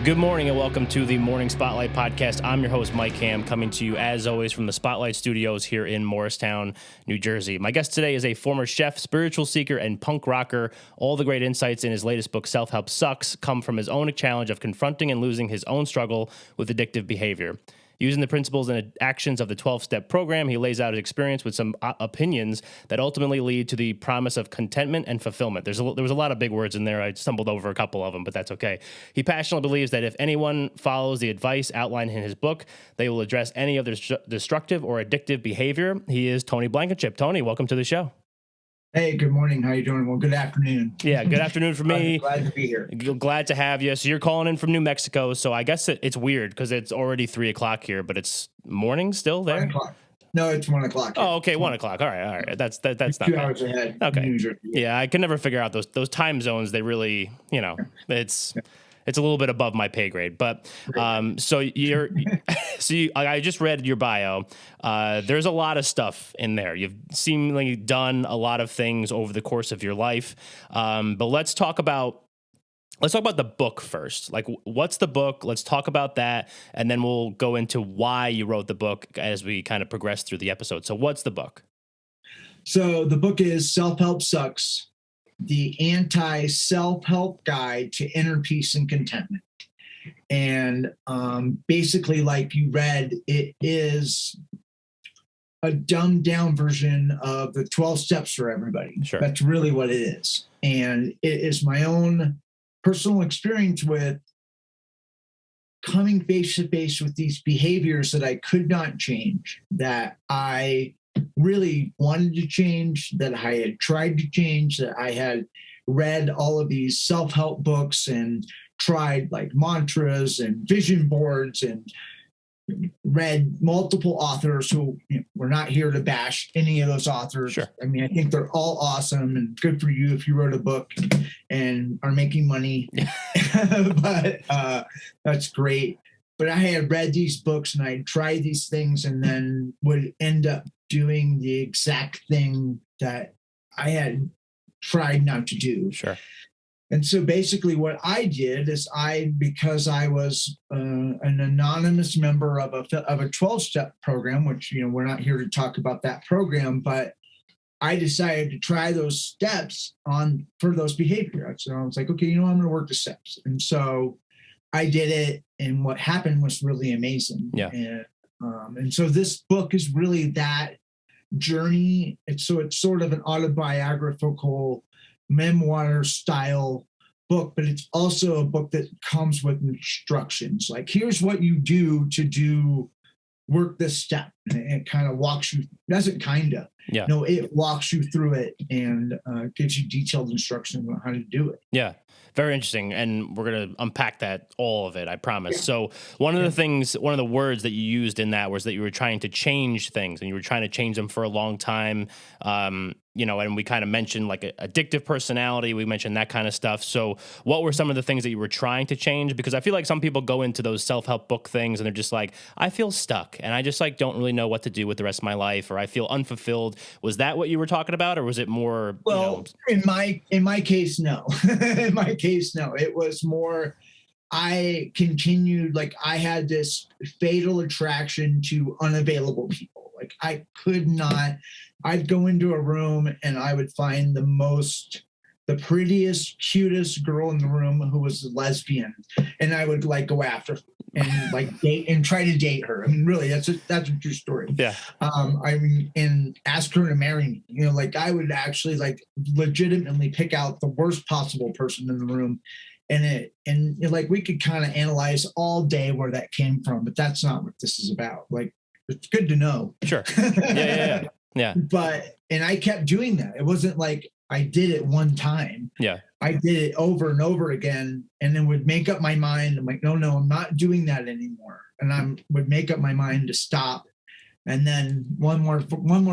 Good morning and welcome to the Morning Spotlight Podcast. I'm your host, Mike Ham, coming to you as always from the Spotlight Studios here in Morristown, New Jersey. My guest today is a former chef, spiritual seeker, and punk rocker. All the great insights in his latest book, Self-Help Sucks, come from his own challenge of confronting and losing his own struggle with addictive behavior. Using the principles and actions of the 12-step program, he lays out his experience with some opinions that ultimately lead to the promise of contentment and fulfillment. There was a lot of big words in there. I stumbled over a couple of them, but that's okay. He passionately believes that if anyone follows the advice outlined in his book, they will address any of their destructive or addictive behavior. He is Tony Blankenship. Tony, welcome to the show. Hey, good morning. How you doing? Well, good afternoon. Yeah, good afternoon for me. Glad to be here. Glad to have you. So you're calling in from New Mexico. So I guess it's weird because it's already 3 o'clock here, but it's morning still there? 1 o'clock. No, it's 1 o'clock. Oh, okay, 1 o'clock. All right. That's not 2 bad. hours ahead. Okay. Yeah, I can never figure out those time zones. They really, it's a little bit above my pay grade. But I just read your bio. There's a lot of stuff in there. You've seemingly done a lot of things over the course of your life. But let's talk about the book first. Like, what's the book? Let's talk about that, and then we'll go into why you wrote the book as we kind of progress through the episode. So what's the book? So the book is Self-Help Sucks, the anti-self-help guide to inner peace and contentment. And basically, like you read, it is a dumbed down version of the 12 steps for everybody. Sure. That's really what it is. And it is my own personal experience with coming face to face with these behaviors that I could not change, that I really wanted to change, that I had tried to change, that I had read all of these self-help books and tried like mantras and vision boards and read multiple authors who we're not here to bash any of those authors. Sure. I mean, I think they're all awesome and good for you if you wrote a book and are making money. But that's great. But I had read these books and I had tried these things and then would end up doing the exact thing that I had tried not to do. Sure. And so basically what I did is because I was an anonymous member of a 12-step program, which, we're not here to talk about that program, but I decided to try those steps for those behaviors. So I was like, okay, I'm going to work the steps. And so I did it. And what happened was really amazing. Yeah. And so this book is really that journey. It's sort of an autobiographical memoir style book, but it's also a book that comes with instructions. Like, here's what you do to work this step. And it kind of walks you, doesn't kind of, it walks you through it and gives you detailed instructions on how to do it. Yeah. Very interesting. And we're going to unpack all of it, I promise. So one of the words that you used in that was that you were trying to change things and you were trying to change them for a long time. And we kind of mentioned like addictive personality. We mentioned that kind of stuff. So what were some of the things that you were trying to change? Because I feel like some people go into those self-help book things and they're just like, I feel stuck and I just like don't really know what to do with the rest of my life, or I feel unfulfilled. Was that what you were talking about, or was it more? Well, in my case, no. In my case, no. It was more, I continued, like I had this fatal attraction to unavailable people. Like I could not, I'd go into a room and I would find the prettiest, cutest girl in the room who was a lesbian. And I would like go after her and like date and try to date her. I mean, really, that's a true story. Yeah. And ask her to marry me. Like I would actually like legitimately pick out the worst possible person in the room. And like we could kind of analyze all day where that came from, but that's not what this is about. Like, it's good to know. Sure. Yeah. And I kept doing that. It wasn't like I did it one time. Yeah. I did it over and over again and then would make up my mind. I'm like, no, I'm not doing that anymore. And I would make up my mind to stop. And then one more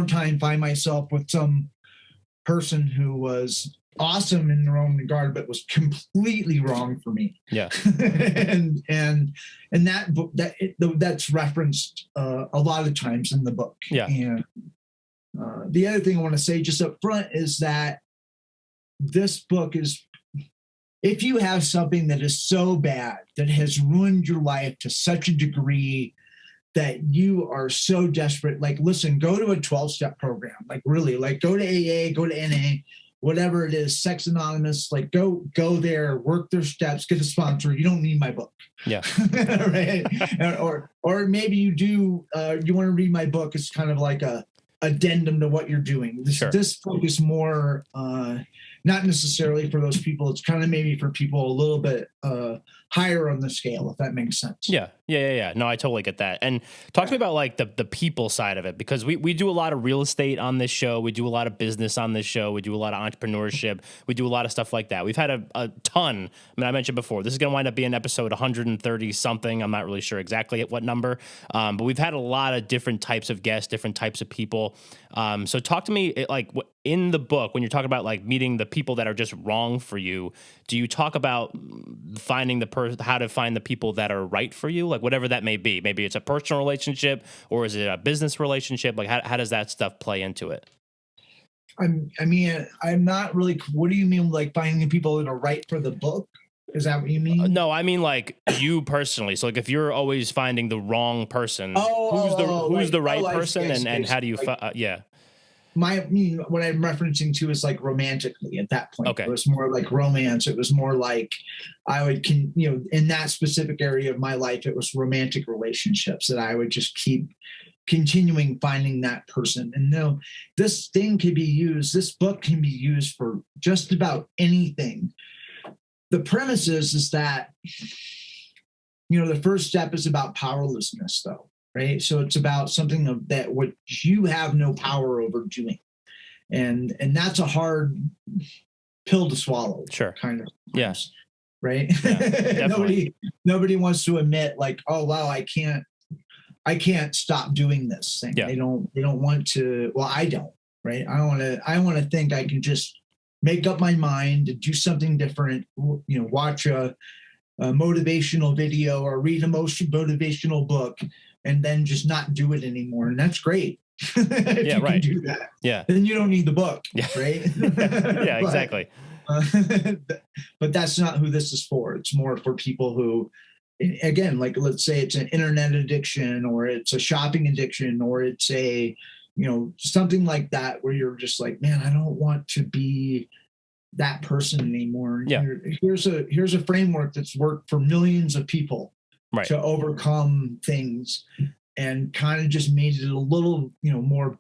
time, find myself with some person who was awesome in their own regard, but was completely wrong for me. Yeah. and that book that's referenced a lot of times in the book. Yeah. And the other thing I want to say just up front is that this book is if you have something that is so bad that has ruined your life to such a degree that you are so desperate, like, listen, go to a 12-step program, like really, like go to AA, go to NA, whatever it is, Sex Anonymous, like go there, work their steps, get a sponsor. You don't need my book. Yeah. Right. Or maybe you do, you want to read my book. It's kind of like a addendum to what you're doing. This book is more, not necessarily for those people. It's kind of maybe for people a little bit higher on the scale, if that makes sense. Yeah. No, I totally get that. And talk to me about like the people side of it, because we do a lot of real estate on this show. We do a lot of business on this show. We do a lot of entrepreneurship. We do a lot of stuff like that. We've had a ton. I mean, I mentioned before, this is going to wind up being episode 130 something. I'm not really sure exactly at what number, but we've had a lot of different types of guests, different types of people. So talk to me, like in the book, when you're talking about like meeting the people that are just wrong for you, do you talk about finding how to find the people that are right for you? Like whatever that may be. Maybe it's a personal relationship, or is it a business relationship? Like how does that stuff play into it? I'm not really, what do you mean, like finding the people that are right for the book? Is that what you mean? No, I mean like you personally. So like if you're always finding the wrong person, who's the right person, and how do you yeah. What I'm referencing to is like romantically at that point. Okay. It was more like romance. It was more like I would, in that specific area of my life, it was romantic relationships that I would just keep continuing finding that person. And no, this book can be used for just about anything. The premise is that, the first step is about powerlessness though. Right. So it's about something that what you have no power over doing. And that's a hard pill to swallow. Sure. Kind of. Yes. Right. Yeah, nobody wants to admit like, oh, wow, I can't stop doing this thing. Yeah. They don't want to. Well, I don't. Right. I want to think I can just make up my mind and do something different. Watch a motivational video or read a motivational book, and then just not do it anymore. And that's great. If you can do that. Yeah. Then you don't need the book. Yeah. Right. Yeah, exactly. But that's not who this is for. It's more for people who, again, like let's say it's an internet addiction, or it's a shopping addiction, or it's a, something like that, where you're just like, man, I don't want to be that person anymore. Yeah. Here's a framework that's worked for millions of people. Right. To overcome things, and kind of just made it a little, more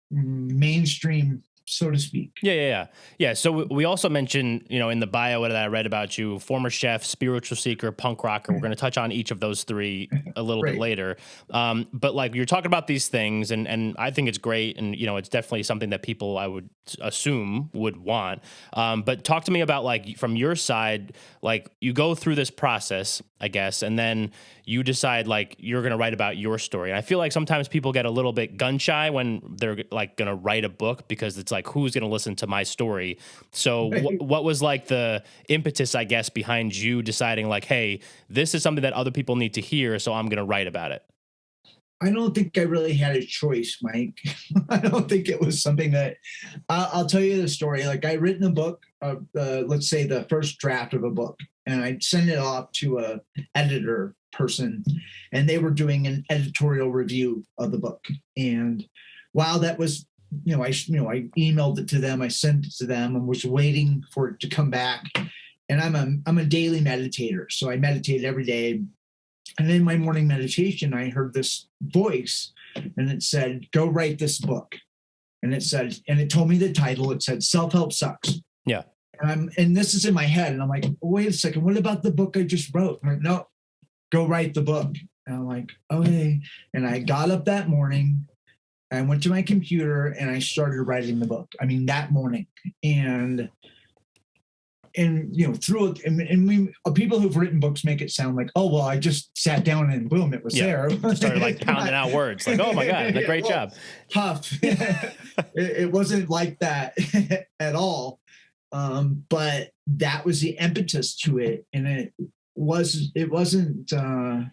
mainstream, so to speak. Yeah. So we also mentioned, in the bio that I read about you, former chef, spiritual seeker, punk rocker. We're going to touch on each of those three a little bit later. But like you're talking about these things, and I think it's great. And, it's definitely something that people, I would assume, would want. But talk to me about like from your side, like you go through this process, I guess, and then you decide like you're going to write about your story. And I feel like sometimes people get a little bit gun shy when they're like going to write a book, because it's like, who's going to listen to my story? So what was like the impetus, I guess, behind you deciding like, hey, this is something that other people need to hear, so I'm going to write about it? I don't think I really had a choice, Mike. I don't think it was something that I'll tell you the story. Like I written a book, let's say the first draft of a book, and I sent it off to a editor person, and they were doing an editorial review of the book. And while that was, I emailed it to them, I sent it to them, and was waiting for it to come back. And I'm a daily meditator, so I meditate every day. And in my morning meditation, I heard this voice, and it said, "Go write this book." And it told me the title. It said, "Self-Help Sucks." Yeah. And this is in my head, and I'm like, wait a second, what about the book I just wrote? I'm like, no, go write the book. And I'm like, okay. And I got up that morning, I went to my computer, and I started writing the book. I mean, that morning. And through it, and we people who've written books make it sound like, oh, well, I just sat down and boom, it was there. Started like pounding out words like, oh my God, great job. Tough. It wasn't like that at all. But that was the impetus to it. And it wasn't, I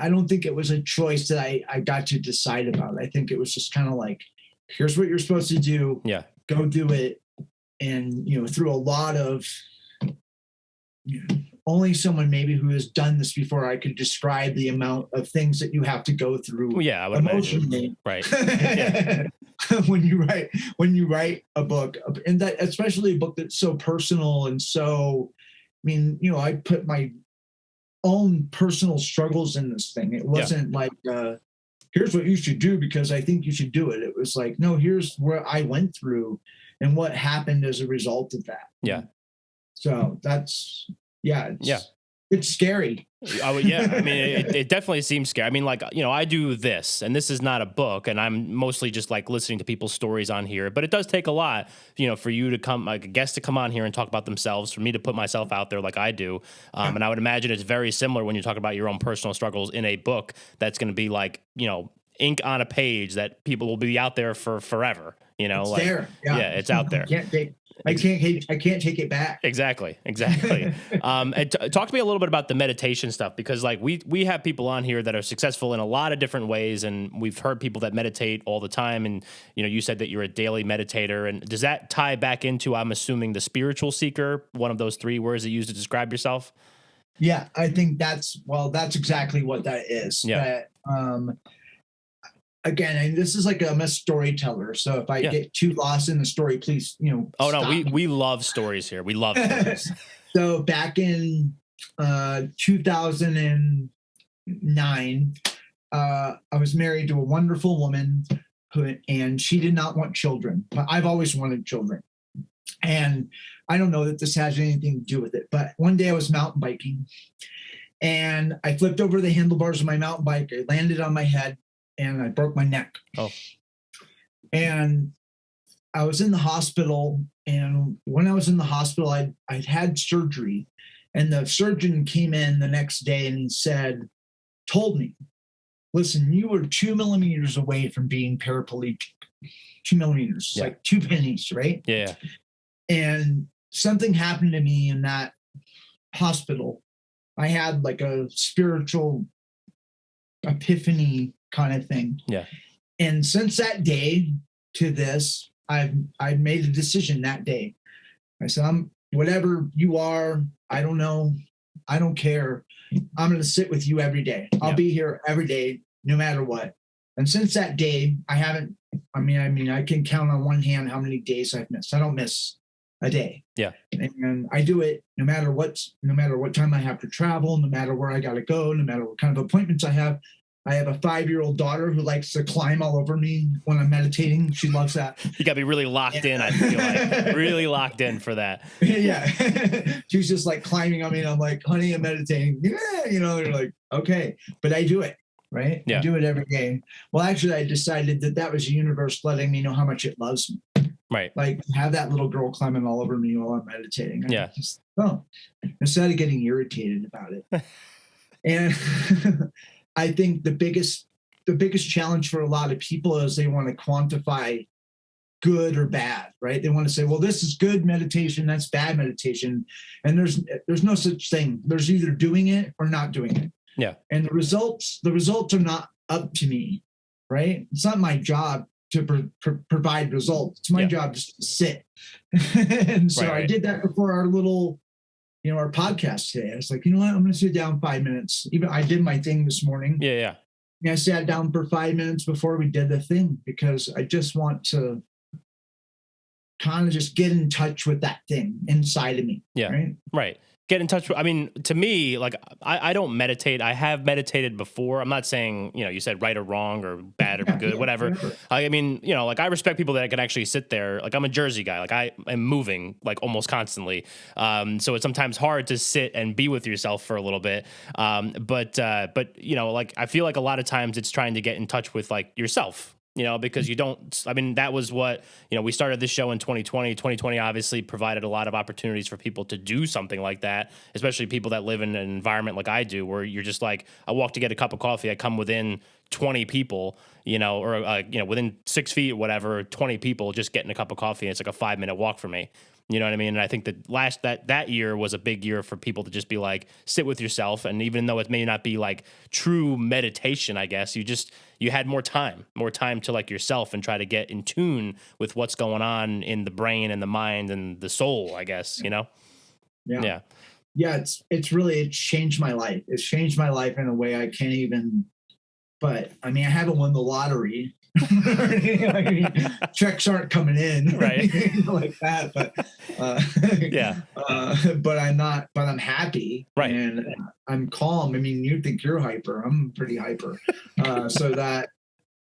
don't think it was a choice that I got to decide about. I think it was just kind of like, here's what you're supposed to do. Yeah. Go do it. And, through a lot of only someone maybe who has done this before I could describe the amount of things that you have to go through. Well, yeah, I would emotionally. imagine. Right. Yeah. when you write a book, and that especially a book that's so personal and so, I put my own personal struggles in this thing. It wasn't like, here's what you should do because I think you should do it. It was like, no, here's where I went through and what happened as a result of that. Yeah. So it's scary. It definitely seems scary. I do this, and this is not a book, and I'm mostly just like listening to people's stories on here, but it does take a lot, for you to come, like a guest to come on here and talk about themselves, for me to put myself out there like I do. And I would imagine it's very similar when you talk about your own personal struggles in a book that's going to be like, ink on a page that people will be out there for forever. It's there. Yeah. It's out there. I can't take it back. Exactly. And talk to me a little bit about the meditation stuff, because like we have people on here that are successful in a lot of different ways, and we've heard people that meditate all the time. And you said that you're a daily meditator, and does that tie back into, I'm assuming, the spiritual seeker, one of those 3 words that you use to describe yourself? Yeah, I think that's exactly what that is. Yeah. Again, and this is like I'm a storyteller, so if I get too lost in the story, please, Oh no, stop we love stories here. We love stories. So back in 2009, I was married to a wonderful woman and she did not want children. But I've always wanted children, and I don't know that this has anything to do with it. But one day I was mountain biking, and I flipped over the handlebars of my mountain bike. I landed on my head, and I broke my neck. Oh. And I was in the hospital. And when I was in the hospital, I'd had surgery. And the surgeon came in the next day and he told me, listen, you were 2 millimeters away from being paraplegic. 2 millimeters, like 2 pennies, right? Yeah. And something happened to me in that hospital. I had like a spiritual epiphany kind of thing. Yeah. And since that day to this, I've made a decision that day. I said, whatever you are, I don't know. I don't care. I'm going to sit with you every day. I'll be here every day, no matter what. And since that day, I can count on one hand how many days I've missed. I don't miss a day. Yeah. And I do it no matter what time I have to travel, no matter where I got to go, no matter what kind of appointments I have. I have a 5-year-old daughter who likes to climb all over me when I'm meditating. She loves that. You got to be really locked in, I feel like. Really locked in for that. Yeah. She's just like climbing on me, and I'm like, honey, I'm meditating. Yeah. They're like, okay. But I do it, right? Yeah. I do it every day. Well, actually, I decided that was the universe letting me know how much it loves me. Right. Like, have that little girl climbing all over me while I'm meditating. Instead of getting irritated about it. And I think the biggest challenge for a lot of people is they want to quantify good or bad, right? They want to say, well, this is good meditation, that's bad meditation. And there's no such thing. There's either doing it or not doing it. Yeah. And the results are not up to me, right? It's not my job to provide results. It's my job just to sit. And so I did that before our little our podcast today. I was like, you know what? I'm going to sit down 5 minutes. Even I did my thing this morning. Yeah. And I sat down for 5 minutes before we did the thing, because I just want to kind of just get in touch with that thing inside of me. Yeah. Right. Get in touch with, to me, like, I don't meditate. I have meditated before. I'm not saying, you said right or wrong or bad or good, whatever. I respect people that can actually sit there. Like, I'm a Jersey guy. Like, I am moving like almost constantly. So it's sometimes hard to sit and be with yourself for a little bit. But I feel like a lot of times it's trying to get in touch with like yourself. Because you don't, that was what, we started this show in 2020. 2020 obviously provided a lot of opportunities for people to do something like that, especially people that live in an environment like I do, where you're just like, I walk to get a cup of coffee, I come within 20 people, or within 6 feet or whatever, 20 people just getting a cup of coffee. And it's like a 5-minute walk for me. You know what I mean? And I think that that year was a big year for people to just be like, sit with yourself. And even though it may not be like true meditation, I guess, you had more time to like yourself and try to get in tune with what's going on in the brain and the mind and the soul, I guess, Yeah. yeah, it's changed my life. It's changed my life in a way I can't even. But I mean, I haven't won the lottery. I mean, checks aren't coming in, right? like that. But yeah. But I'm not. But I'm happy, Right. And I'm calm. I mean, you think you're hyper? I'm pretty hyper. So that,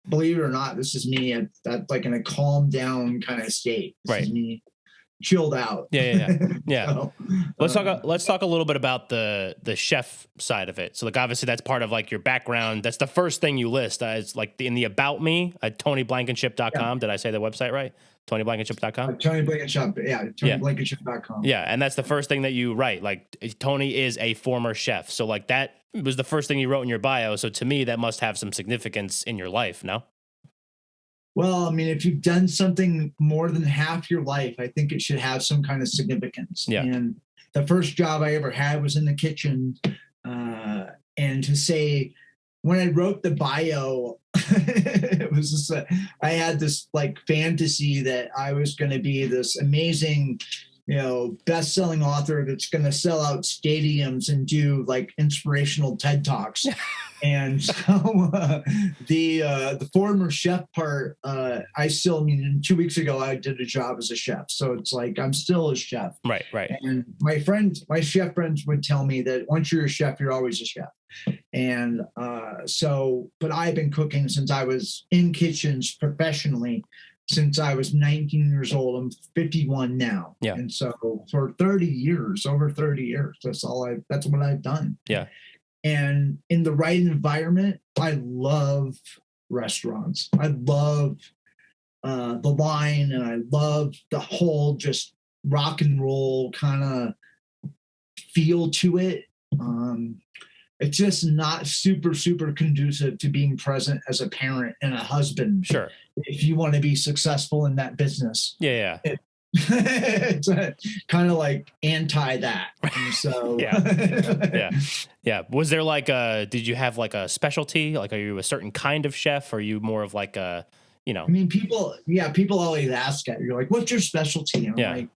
believe it or not, this is me at like in a calm down kind of state. This is me chilled out. Yeah. So, let's talk a little bit about the chef side of it. So like obviously that's part of like your background. That's the first thing you list. It's like in the about me at TonyBlankenship.com. Did I say the website right? TonyBlankenship.com. Tony Blankenship. Yeah. TonyBlankenship.com. Yeah, and that's the first thing that you write. Like Tony is a former chef. So like that was the first thing you wrote in your bio. So to me, that must have some significance in your life. No. Well, I mean, if you've done something more than half your life, I think it should have some kind of significance. Yeah. And the first job I ever had was in the kitchen. And to say, when I wrote the bio, it was just I had this like fantasy that I was going to be this amazing, best-selling author that's going to sell out stadiums and do like inspirational TED Talks. And so the former chef part, I 2 weeks ago, I did a job as a chef. So it's like, I'm still a chef. Right. And my chef friends would tell me that once you're a chef, you're always a chef. And but I've been cooking since I was in kitchens professionally since I was 19 years old. I'm 51 now. Yeah. And so for over 30 years, that's what I've done. Yeah. And in the right environment, I love restaurants. I love the line, and I love the whole just rock and roll kind of feel to it. It's just not super, super conducive to being present as a parent and a husband. Sure. If you want to be successful in that business. Yeah. It's kind of like anti that. And so yeah. Was there like did you have like a specialty? Like, are you a certain kind of chef? Or are you more of like I mean, people always ask that. You're like, what's your specialty? And I'm like,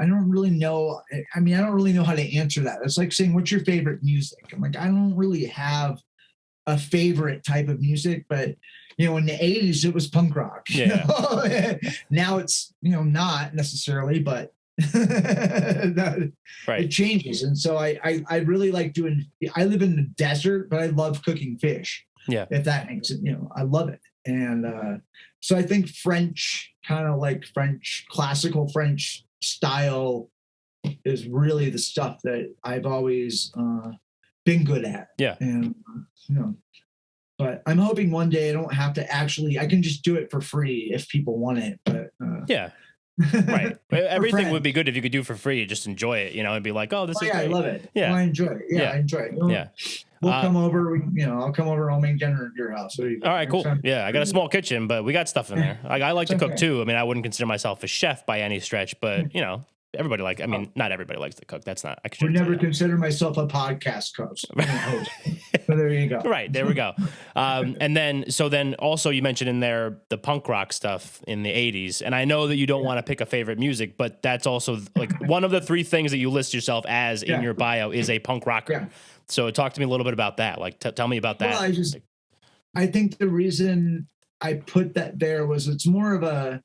I don't really know. I mean, I don't really know how to answer that. It's like saying, what's your favorite music? I'm like, I don't really have a favorite type of music, but in the 80s, it was punk rock. Yeah. Now it's, not necessarily, but it changes. And so I really like I live in the desert, but I love cooking fish. Yeah. If that makes it, I love it. And so I think French, kind of like classical French style is really the stuff that I've always been good at. Yeah. And, but I'm hoping one day I don't have to I can just do it for free if people want it. But yeah. Right. Everything would be good if you could do for free. Just enjoy it, and be like, oh, this is great. I love it. Yeah. I enjoy it. Yeah, I enjoy it. Yeah. We'll come over, I'll come over, I'll make dinner at your house. All right, cool. Yeah, I got a small kitchen, but we got stuff in there. I like to cook too. I mean, I wouldn't consider myself a chef by any stretch, but everybody not everybody likes to cook. That's not. I would never consider myself a podcast host. So there you go. Right, there we go. And then also you mentioned in there the punk rock stuff in the 80s. And I know that you don't want to pick a favorite music, but that's also like one of the three things that you list yourself as in your bio is a punk rocker. Yeah. So talk to me a little bit about that. Like, tell me about that. Well, I think the reason I put that there was it's more of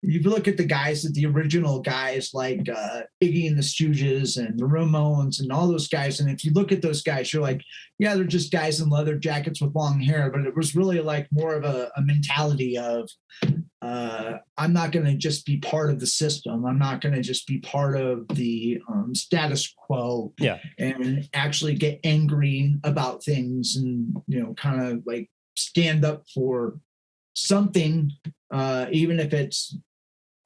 you look at the original guys like Iggy and the Stooges and the Ramones and all those guys. And if you look at those guys, you're like, yeah, they're just guys in leather jackets with long hair. But it was really like more of a mentality of I'm not going to just be part of the system. I'm not going to just be part of the status quo. Yeah. And actually get angry about things and, kind of like stand up for something, even if it's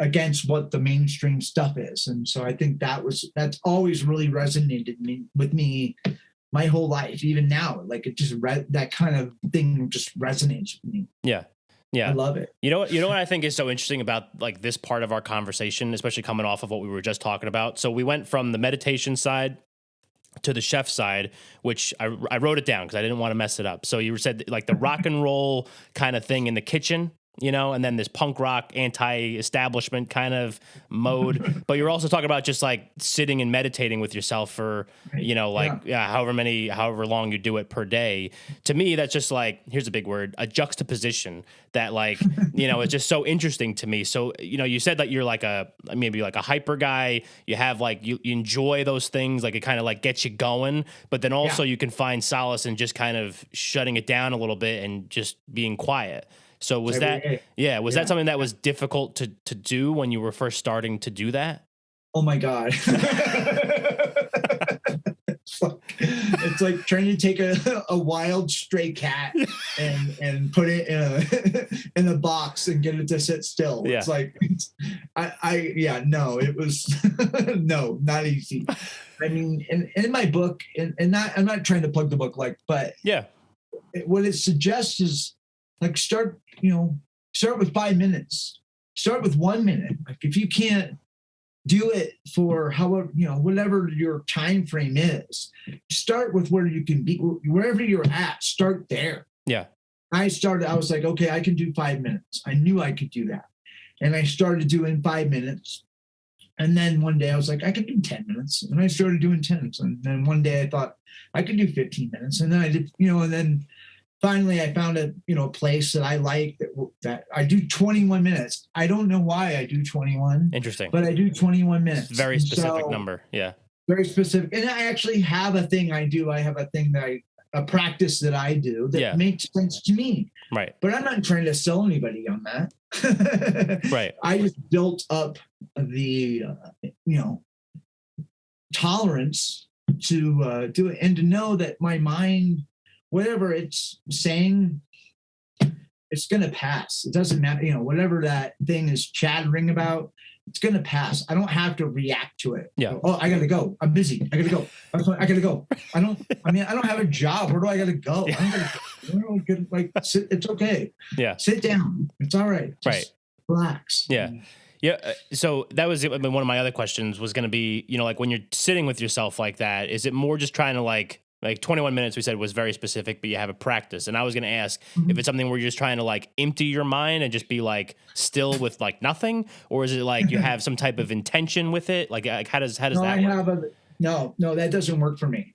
against what the mainstream stuff is. And so I think that's always really resonated with me my whole life, even now. Like it just that kind of thing just resonates with me. Yeah. Yeah. I love it. You know what I think is so interesting about like this part of our conversation, especially coming off of what we were just talking about. So we went from the meditation side to the chef side, which I wrote it down because I didn't want to mess it up. So you said like the rock and roll kind of thing in the kitchen. you know, and then this punk rock anti-establishment kind of mode. But you're also talking about just like sitting and meditating with yourself for, you know, like however long you do it per day. To me, that's just like, here's a big word, a juxtaposition that like, you know, it's just so interesting to me. So, you know, you said that you're like maybe like a hyper guy. You have like, you enjoy those things. Like it kind of like gets you going, but then also you can find solace in just kind of shutting it down a little bit and just being quiet. So was that something that was difficult to do when you were first starting to do that? Oh my God. It's like trying to take a wild stray cat and put it in a box and get it to sit still. Yeah. It's like, it was no, not easy. I mean, in my book, and I'm not trying to plug the book, but what it suggests is like start with 5 minutes, start with 1 minute. Like if you can't do it for however, whatever your time frame is, start with where you can be, wherever you're at, start there. Yeah. I was like, okay, I can do 5 minutes. I knew I could do that. And I started doing 5 minutes. And then one day I was like, I could do 10 minutes. And I started doing 10 minutes. And then one day I thought I could do 15 minutes. And then I did, and then finally I found a place that I like that I do 21 minutes. I don't know why I do 21. Interesting. But I do 21 minutes. Very specific number. Yeah. Very specific. And I actually have a thing I do. I have a thing a practice that I do that makes sense to me. Right. But I'm not trying to sell anybody on that. Right. I just built up the, tolerance to do it and to know that my mind, whatever it's saying, it's going to pass. It doesn't matter, whatever that thing is chattering about, it's going to pass. I don't have to react to it. Yeah. Oh, I got to go. I'm busy. I got to go. I got to go. I don't have a job. Where do I got to go? It's okay. Yeah. Sit down. It's all right. Just relax. Yeah. Yeah. So that was one of my other questions was going to be, like when you're sitting with yourself like that, is it more just trying to like 21 minutes we said was very specific, but you have a practice. And I was going to ask if it's something where you're just trying to like empty your mind and just be like still with like nothing, or is it like you have some type of intention with it? Like how does that work? No, that doesn't work for me.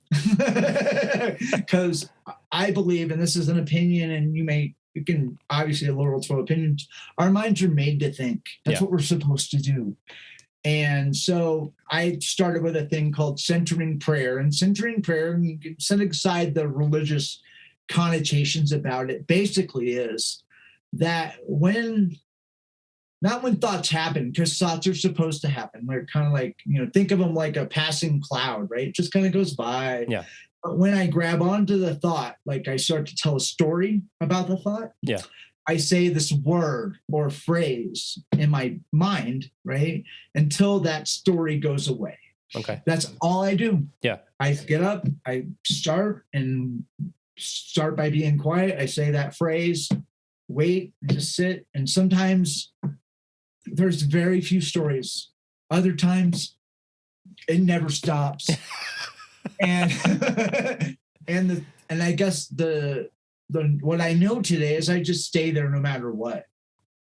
Because I believe, and this is an opinion, and you can obviously a literal throw opinions. Our minds are made to think. That's what we're supposed to do. And so I started with a thing called centering prayer. And centering prayer, you can set aside the religious connotations about it, basically is that not when thoughts happen, because thoughts are supposed to happen. They're kind of like, think of them like a passing cloud, right? It just kind of goes by. Yeah. But when I grab onto the thought, like I start to tell a story about the thought. Yeah. I say this word or phrase in my mind, right? Until that story goes away. Okay. That's all I do. Yeah. I get up, I start by being quiet. I say that phrase, wait, just sit. And sometimes there's very few stories. Other times it never stops. and I guess what I know today is I just stay there no matter what.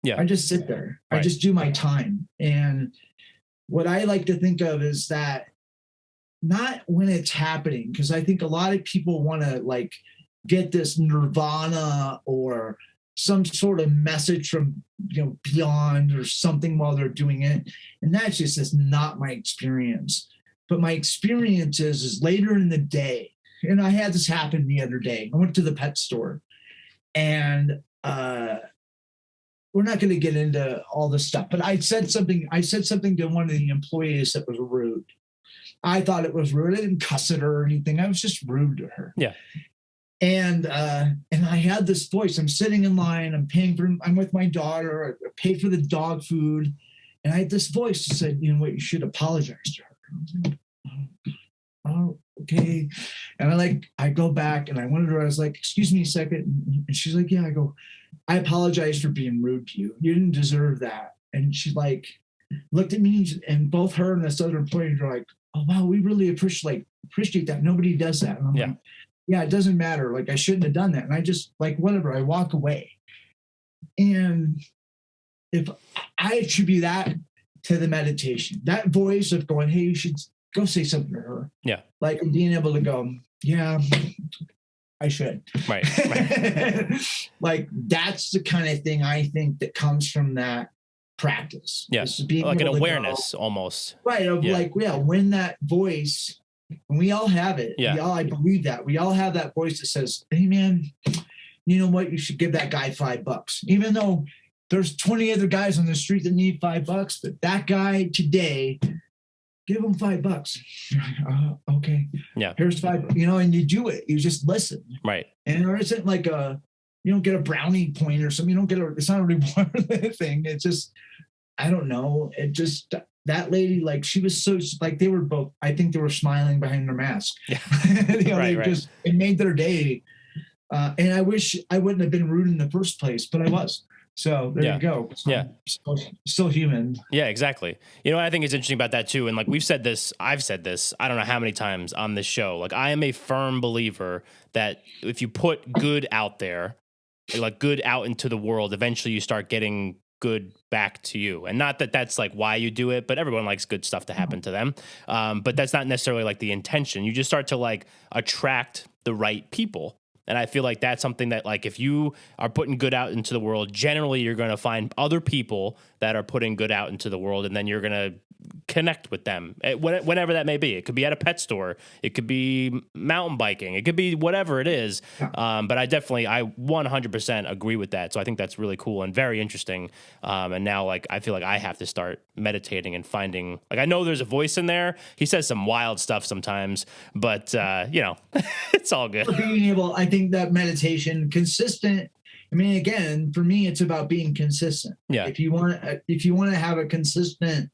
Yeah. I just sit there. Right. I just do my time. And what I like to think of is that not when it's happening, because I think a lot of people want to like get this nirvana or some sort of message from beyond or something while they're doing it. And that's just not my experience. But my experience is later in the day. And I had this happen the other day. I went to the pet store, and we're not going to get into all this stuff, but I said something to one of the employees that was rude. I thought it was rude. I didn't cuss at her or anything. I was just rude to her. Yeah. And I had this voice. I'm sitting in line. I'm with my daughter. I paid for the dog food. And I had this voice that said, you should apologize to her. I was like, oh, okay. And I go back and I went to her. I was like, excuse me a second. And she's like, yeah. I go, I apologize for being rude to you. You didn't deserve that. And she looked at me, and both her and this other employee are like, oh, wow, we really appreciate that. Nobody does that. And I'm like, yeah, it doesn't matter. Like, I shouldn't have done that. And I just whatever, I walk away. And if I attribute that to the meditation, that voice of going, hey, you should go say something to her. Yeah. Like being able to go, yeah, I should. Right. Like that's the kind of thing I think that comes from that practice. Yeah. Like an awareness almost. Right. Of when that voice, and we all have it. Yeah. I believe that. We all have that voice that says, hey man, you know what? You should give that guy $5. Even though there's 20 other guys on the street that need $5, but that guy today, give him $5. Okay. Yeah. Here's $5, and you do it. You just listen. Right. And there isn't like you don't get a brownie point or something. You don't get it's not a reward thing. It's just, I don't know. It just, that lady, like she was so, like they were both, I think they were smiling behind their mask. Yeah. It made their day. And I wish I wouldn't have been rude in the first place, but I was. So there you go. So still human. Yeah, exactly. I think it's interesting about that too. And like I've said this, I don't know how many times on this show, like I am a firm believer that if you put good out there, like good out into the world, eventually you start getting good back to you. And not that that's like why you do it, but everyone likes good stuff to happen to them. But that's not necessarily like the intention. You just start to like attract the right people. And I feel like that's something that, like, if you are putting good out into the world, generally you're going to find other people that are putting good out into the world, and then you're going to connect with them whenever that may be. It could be at a pet store. It could be mountain biking. It could be whatever it is. But I 100% agree with that. So I think that's really cool and very interesting. And now, like, I feel like I have to start meditating and finding, like, I know there's a voice in there. He says some wild stuff sometimes, but, it's all good. Being able, I think that meditation, consistent. I mean, again, for me, it's about being consistent. Yeah. If you want to have a consistent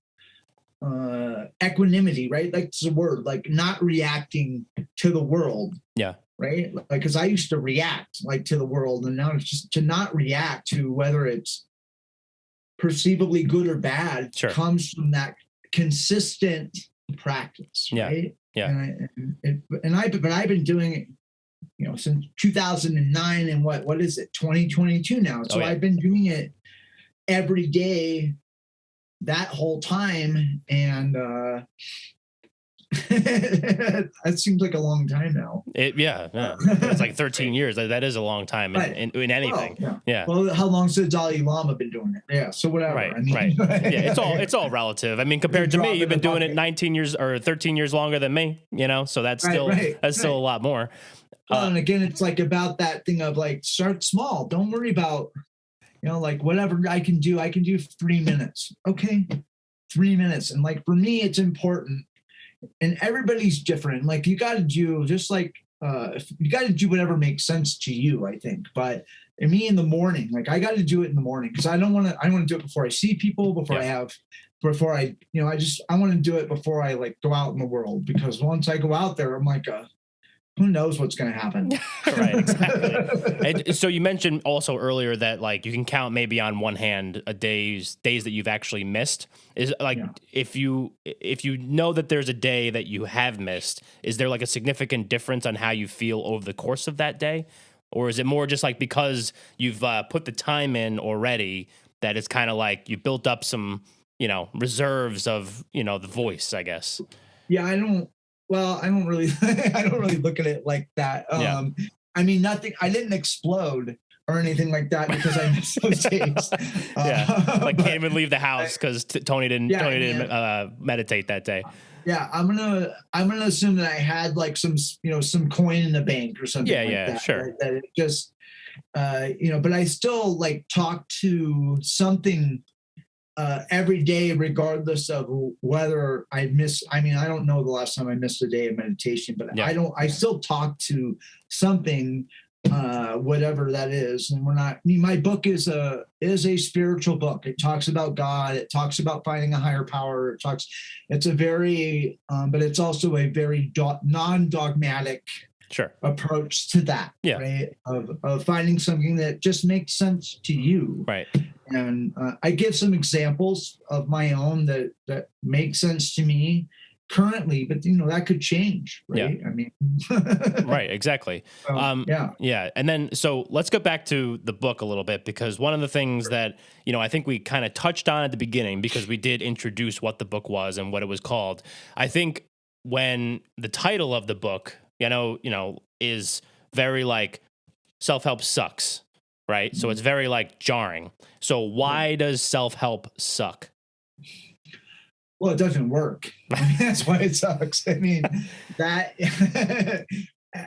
equanimity, right? Like it's a word, like not reacting to the world. Yeah. Right. Like, because I used to react like to the world, and now it's just to not react to whether it's perceivably good or bad. Sure. Comes from that consistent practice. Yeah. Right. Yeah. But I've been doing it, since 2009, and what is it, 2022 now. So I've been doing it every day that whole time. And that seems like a long time now. It's like 13 years. That is a long time in anything. Well, yeah. Well, how long's the Dalai Lama been doing it? Yeah. So whatever. Right. Yeah. It's all relative. I mean, compared to me, you've been doing it 19 years or 13 years longer than me, so that's still still a lot more. Well, and again, it's like about that thing of like, start small. Don't worry about, like whatever I can do 3 minutes. Okay. 3 minutes. And like, for me, it's important, and everybody's different. Like you got to do just like, you got to do whatever makes sense to you, I think. But in me in the morning, like I got to do it in the morning, because I want to do it before I see people, before I want to do it before I like go out in the world, because once I go out there, I'm like, who knows what's going to happen? Right, exactly. And so you mentioned also earlier that like you can count maybe on one hand days that you've actually missed. Is like if you know that there's a day that you have missed, is there like a significant difference on how you feel over the course of that day? Or is it more just like because you've put the time in already that it's kind of like you built up some, reserves of, the voice, I guess? Yeah, I don't really look at it like that. I mean, nothing, I didn't explode or anything like that because I missed those days. Like can't even leave the house because Tony didn't meditate that day. Yeah, I'm gonna assume that I had like some coin in the bank or something. That, sure. That it just but I still like talk to something every day, regardless of whether I miss. I mean, I don't know the last time I missed a day of meditation, but I still talk to something, whatever that is. And my book is a spiritual book. It talks about God. It talks about finding a higher power. It's a very, but it's also a very non-dogmatic approach to that, right? Of finding something that just makes sense to you. Right. And I give some examples of my own that make sense to me. currently, but that could change, right? Yeah. I mean, right, exactly. yeah. And then, so let's go back to the book a little bit, because one of the things that, I think we kind of touched on at the beginning, because we did introduce what the book was and what it was called. I think when the title of the book, is very like self-help sucks, right? So it's very like jarring. So why does self-help suck? Well, it doesn't work. That's why it sucks. I mean,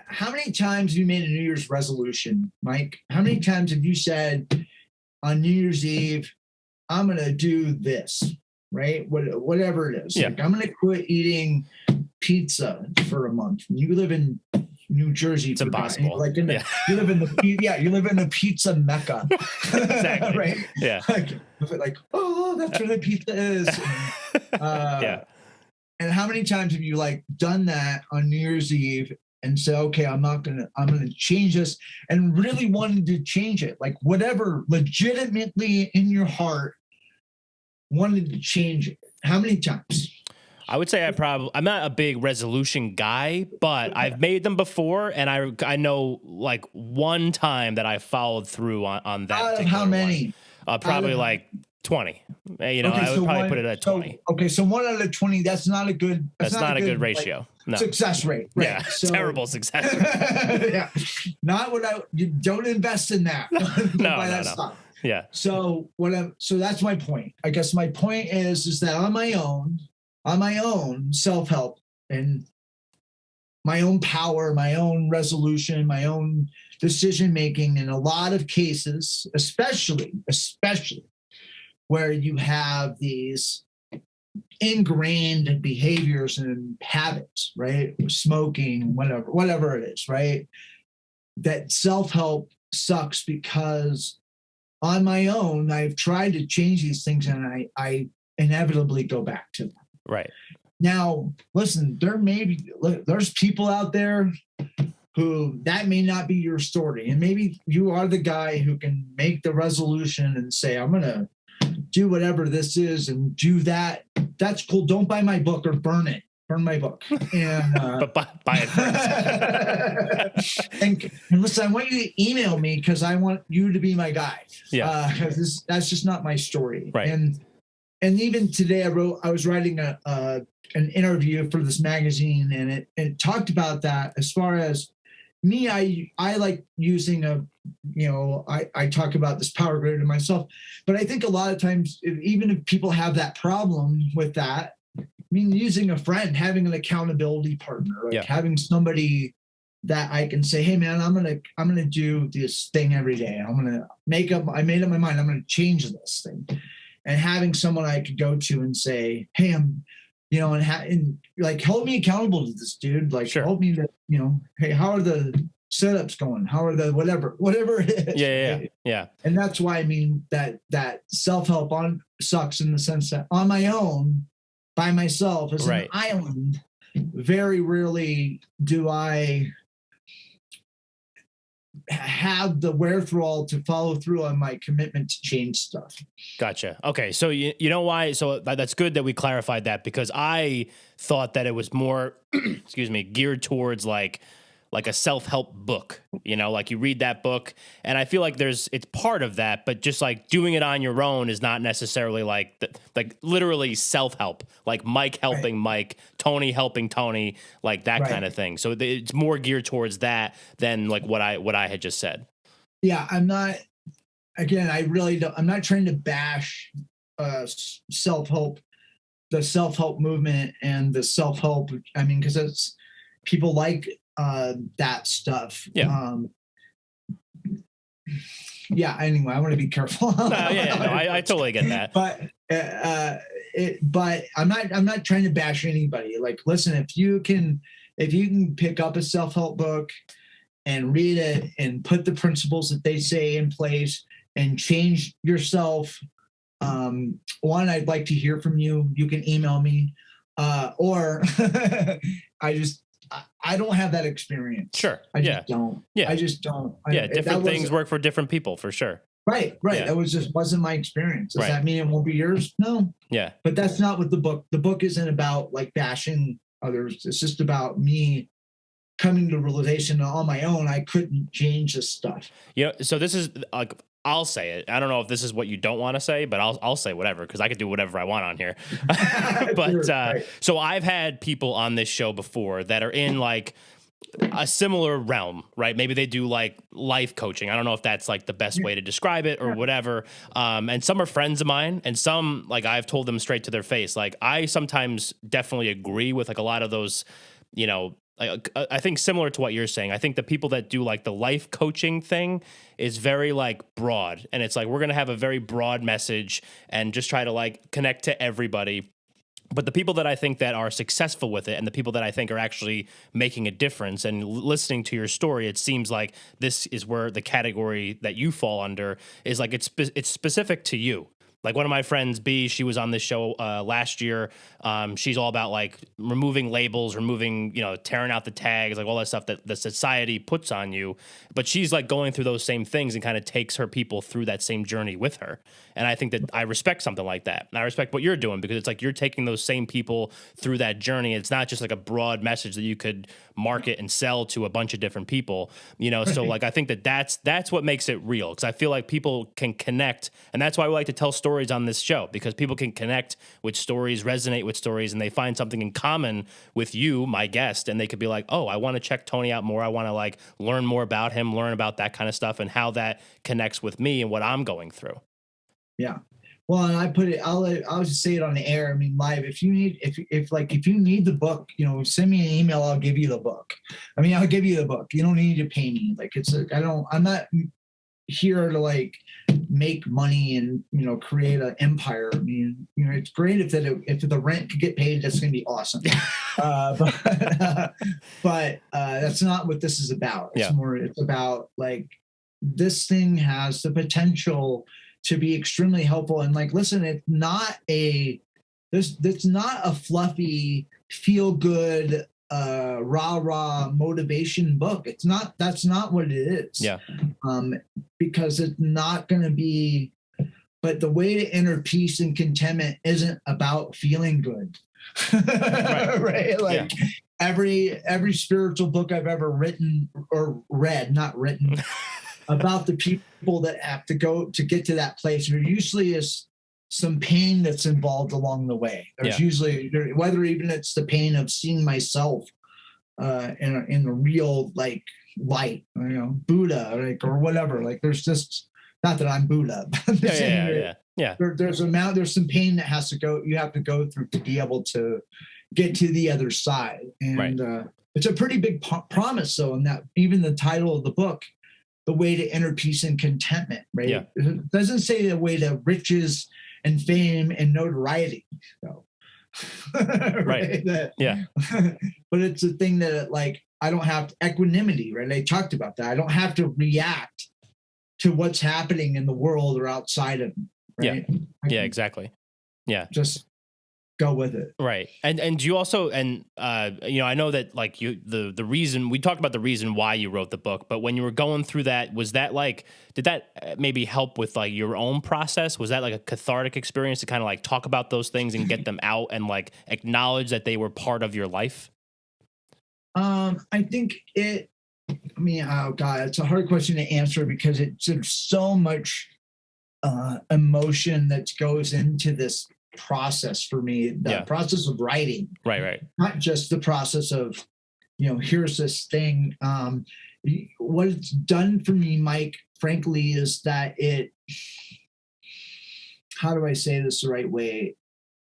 how many times have you made a New Year's resolution, Mike? How many times have you said on New Year's Eve, I'm going to do this, right? Whatever it is. Yeah. Like, I'm going to quit eating pizza for a month. You live in New Jersey. It's impossible. You live in the pizza mecca. Exactly. Right? Yeah. Like, oh, that's where the pizza is. Yeah. And how many times have you like done that on New Year's Eve and say, okay, I'm going to change this, and really wanted to change it, like whatever, legitimately in your heart wanted to change it? How many times? I would say I'm not a big resolution guy, but I've made them before, and I know like one time that I followed through on that. Out of how many? Probably like 20. I would probably put it at 20. So 1 out of 20. That's not a good. That's not a good ratio. No. Success rate. Right? Yeah, terrible success rate. Yeah, not what you don't invest in that. No. Stuff. Yeah. So that's my point. I guess my point is that on my own self-help and my own power, my own resolution, my own decision making, in a lot of cases, especially where you have these ingrained behaviors and habits, right? Smoking, whatever it is, right? That self-help sucks, because on my own, I've tried to change these things, and I inevitably go back to them. Right. Now, listen, there's people out there who that may not be your story. And maybe you are the guy who can make the resolution and say, I'm going to do whatever this is and do that. That's cool. Don't buy my book or burn it. Burn my book. And, but buy it first. and listen, I want you to email me, because I want you to be my guide. Yeah. Because that's just not my story. Right. And even today, I was writing an interview for this magazine, and it talked about that. As far as me, I like using I talk about this power grid to myself, but I think a lot of times, even if people have that problem with that, I mean, using a friend, having an accountability partner, having somebody that I can say, hey man, I'm gonna do this thing every day. I made up my mind. I'm gonna change this thing. And having someone I could go to and say, hey, I'm, and like, hold me accountable to this, dude. Like, sure. Help me to, hey, how are the setups going? How are the whatever it is? Yeah. Right? Yeah. And that's why I mean that self-help sucks, in the sense that on my own, by myself, as an island, very rarely do I have the wherewithal to follow through on my commitment to change stuff. Gotcha. Okay. So you know why? So that's good that we clarified that, because I thought that it was more, geared towards like a self-help book, like you read that book, and I feel like it's part of that, but just like doing it on your own is not necessarily like literally self-help, like Mike helping Mike, Tony helping Tony, like that kind of thing. So it's more geared towards that than like what I had just said. Yeah. I'm not trying to bash self-help, the self-help movement and the self-help. I mean, because it's people like that stuff. Yeah. Anyway, I want to be careful. I totally get that. But I'm not trying to bash anybody. Like, listen, if you can pick up a self-help book and read it and put the principles that they say in place and change yourself, one, I'd like to hear from you. You can email me, or I don't have that experience. Sure. I just don't. Yeah. I just don't. Different things work for different people, for sure. Right. Yeah. That wasn't my experience. Does Right. that mean it won't be yours? No. Yeah. But that's not what the book isn't about, like bashing others. It's just about me coming to realization on my own, I couldn't change this stuff. So this is like, I'll say it. I don't know if this is what you don't want to say, but I'll say whatever, because I could do whatever I want on here. But Sure, right. So I've had people on this show before that are in like a similar realm, right? Maybe they do like life coaching. I don't know if that's like the best way to describe it or whatever. And some are friends of mine, and some, like, I've told them straight to their face. Like, I sometimes definitely agree with like a lot of those, I think similar to what you're saying. I think the people that do like the life coaching thing is very like broad, and it's like, we're going to have a very broad message and just try to like connect to everybody. But the people that I think that are successful with it, and the people that I think are actually making a difference, and listening to your story, it seems like this is where the category that you fall under is like, it's specific to you. Like, one of my friends, B, she was on this show last year. She's all about like removing labels, tearing out the tags, like all that stuff that the society puts on you. But she's like going through those same things and kind of takes her people through that same journey with her. And I think that I respect something like that. And I respect what you're doing, because it's like you're taking those same people through that journey. It's not just like a broad message that you could market and sell to a bunch of different people, So like, I think that that's what makes it real, because I feel like people can connect. And that's why we like to tell stories on this show, because people can connect with stories, resonate with stories, and they find something in common with you, my guest, and they could be like, oh, I want to check Tony out more. I want to like learn more about him, learn about that kind of stuff, and how that connects with me and what I'm going through. Yeah. Well, and I'll just say it on the air. I mean, live. If you need the book, send me an email. I'll give you the book. I'll give you the book. You don't need to pay me. Like, I'm not here to like make money and, create an empire. I mean, it's great if the rent could get paid, that's going to be awesome. But that's not what this is about. It's about like, this thing has the potential to be extremely helpful. And like, listen, it's not a fluffy, feel good, rah motivation book. That's not what it is. Yeah. Because it's not going to be, but the way to enter peace and contentment isn't about feeling good. Right. Like, every spiritual book I've ever written or read, not written, about the people that have to go to get to that place, there usually is some pain that's involved along the way. There's usually, whether even it's the pain of seeing myself in the real like light, Buddha, like, or whatever. Like, there's just, not that I'm Buddha. There's some pain that has to go. You have to go through to be able to get to the other side, and it's a pretty big promise. So, in that, even the title of the book, The Way to Inner Peace and Contentment, right? Yeah. It doesn't say the way to riches and fame and notoriety. So. Right. But it's a thing that, like, I don't have equanimity, right? I talked about that. I don't have to react to what's happening in the world or outside of me. Right? Yeah, exactly. Yeah. Just go with it. Right. And you also, I know that like the reason we talked about, the reason why you wrote the book, but when you were going through that, was that like, did that maybe help with like your own process? Was that like a cathartic experience to kind of like talk about those things and get them out and like acknowledge that they were part of your life? I think oh God, it's a hard question to answer, because there's so much emotion that goes into this process for me, the process of writing, right, not just the process of, here's this thing. What it's done for me, Mike, frankly, is that how do I say this the right way?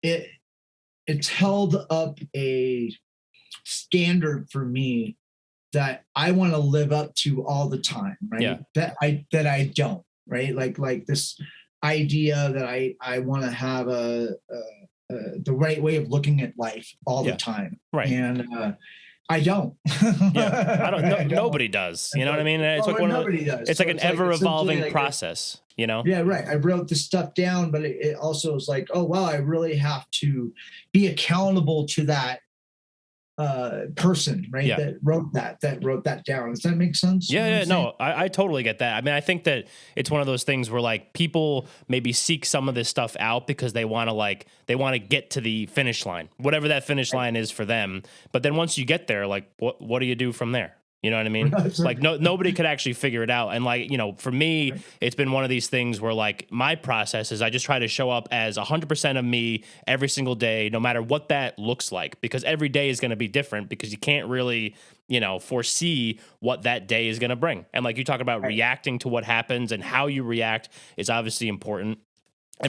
It's held up a standard for me that I want to live up to all the time, right? Yeah. That I don't, right? Like this idea that I want to have the right way of looking at life all the time, right? And I don't. I don't. Nobody does. You know what I mean? It's like nobody does. It's like an ever evolving process. Yeah, right. I wrote this stuff down, but it also is like, oh wow, I really have to be accountable to that person, right? Yeah. That wrote that down. Does that make sense? Yeah, no, I totally get that. I mean, I think that it's one of those things where like people maybe seek some of this stuff out because they want to get to the finish line, whatever that finish line is for them. But then once you get there, like what do you do from there? You know what I mean? Like nobody could actually figure it out. And like, for me, it's been one of these things where like my process is I just try to show up as 100% of me every single day, no matter what that looks like, because every day is going to be different because you can't really, foresee what that day is going to bring. And like you talk about reacting to what happens and how you react is obviously important.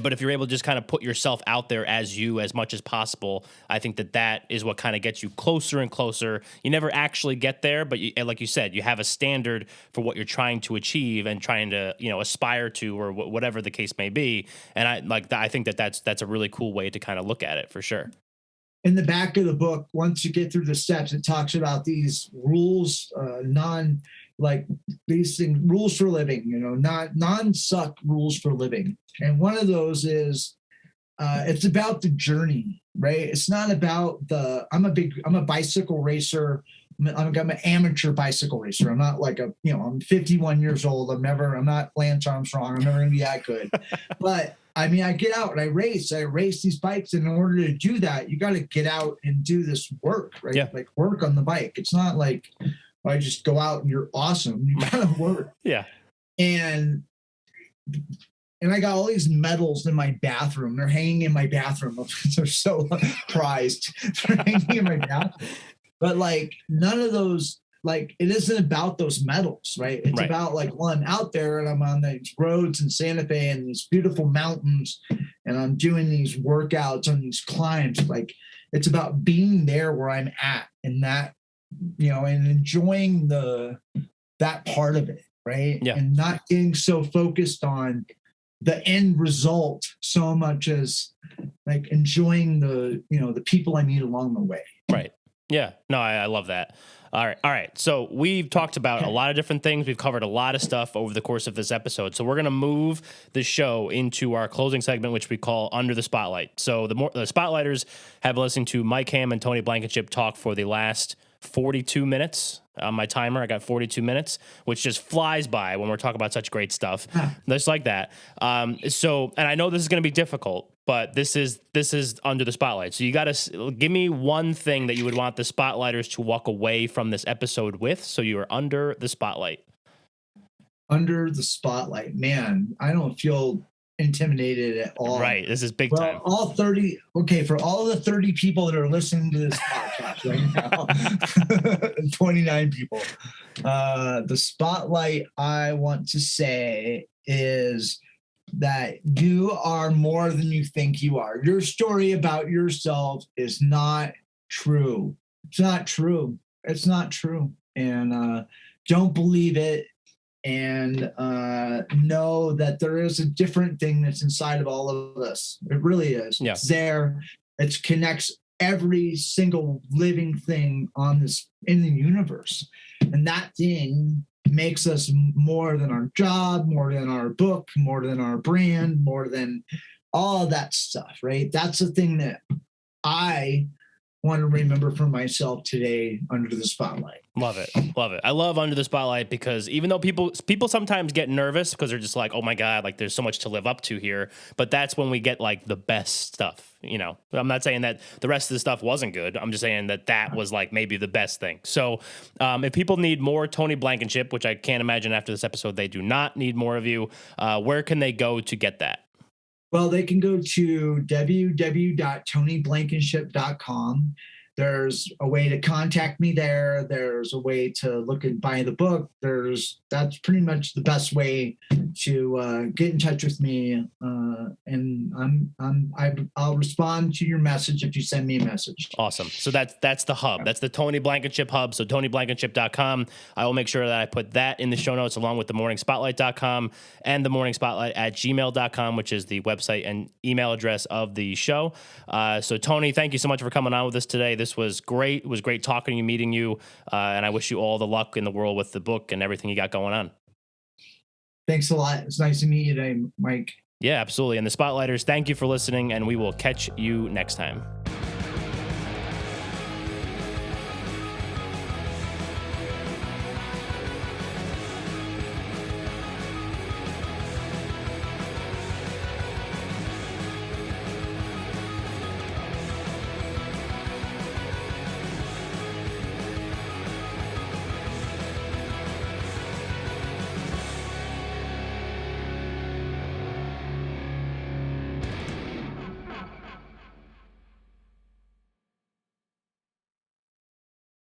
But if you're able to just kind of put yourself out there as you as much as possible, I think that is what kind of gets you closer and closer. You never actually get there, but like you said, you have a standard for what you're trying to achieve and trying to, aspire to, or whatever the case may be. And I think that's a really cool way to kind of look at it for sure. In the back of the book, once you get through the steps, it talks about these rules, these things, rules for living, not non-suck rules for living. And one of those is, it's about the journey, right? It's not about I'm a bicycle racer. I'm an amateur bicycle racer. I'm not like I'm 51 years old. I'm not Lance Armstrong. I'm never going to be that good. But I mean, I get out and I race these bikes. And in order to do that, you got to get out and do this work, right? Yeah. Like work on the bike. It's not like I just go out and you're awesome. You got to work. Yeah. And I got all these medals in my bathroom. They're hanging in my bathroom. They're so prized. They're hanging in my bathroom. But like none of those, like it isn't about those medals, right? It's about like, well, I'm out there and I'm on these roads in Santa Fe and these beautiful mountains and I'm doing these workouts on these climbs. Like it's about being there where I'm at and that, and enjoying that part of it, right? Yeah. And not getting so focused on the end result so much as like enjoying the people I meet along the way. Right. Yeah. No, I love that. All right. So we've talked about a lot of different things. We've covered a lot of stuff over the course of this episode. So we're going to move the show into our closing segment, which we call Under the Spotlight. So the Spotlighters have been listening to Mike Hamm and Tony Blankenship talk for the last 42 minutes on my timer. I got 42 minutes, which just flies by when we're talking about such great stuff. Just like that. And I know this is going to be difficult, but this is Under the Spotlight. So you got to give me one thing that you would want the Spotlighters to walk away from this episode with. So you are under the spotlight. Under the spotlight, man, I don't feel intimidated at all. Right. This is big time. For all the 30 people that are listening to this podcast right now, 29 people, the spotlight I want to say is that you are more than you think you are. Your story about yourself is not true. It's not true. It's not true. And don't believe it. And know that there is a different thing that's inside of all of us. It really is. Yeah. It's there. It connects every single living thing in the universe. And that thing makes us more than our job, more than our book, more than our brand, more than all of that stuff, right? That's the thing that I want to remember for myself today under the spotlight. Love it. I love Under the Spotlight because even though people sometimes get nervous because they're just like, oh my God, like there's so much to live up to here. But that's when we get like the best stuff, I'm not saying that the rest of the stuff wasn't good. I'm just saying that was like maybe the best thing. So if people need more Tony Blankenship, which I can't imagine after this episode, they do not need more of you, where can they go to get that? Well, they can go to www.tonyblankenship.com. There's a way to contact me there. There's a way to look and buy the book. That's pretty much the best way to get in touch with me. And I'll respond to your message if you send me a message. Awesome. So that's the hub. That's the Tony Blankenship hub. So TonyBlankenship.com. I will make sure that I put that in the show notes along with themorningspotlight.com and themorningspotlight@gmail.com, which is the website and email address of the show. So Tony, thank you so much for coming on with us today. This was great. It was great talking to you, meeting you. And I wish you all the luck in the world with the book and everything you got going on. Thanks a lot. It's nice to meet you today, Mike. Yeah, absolutely. And the Spotlighters, thank you for listening, and we will catch you next time.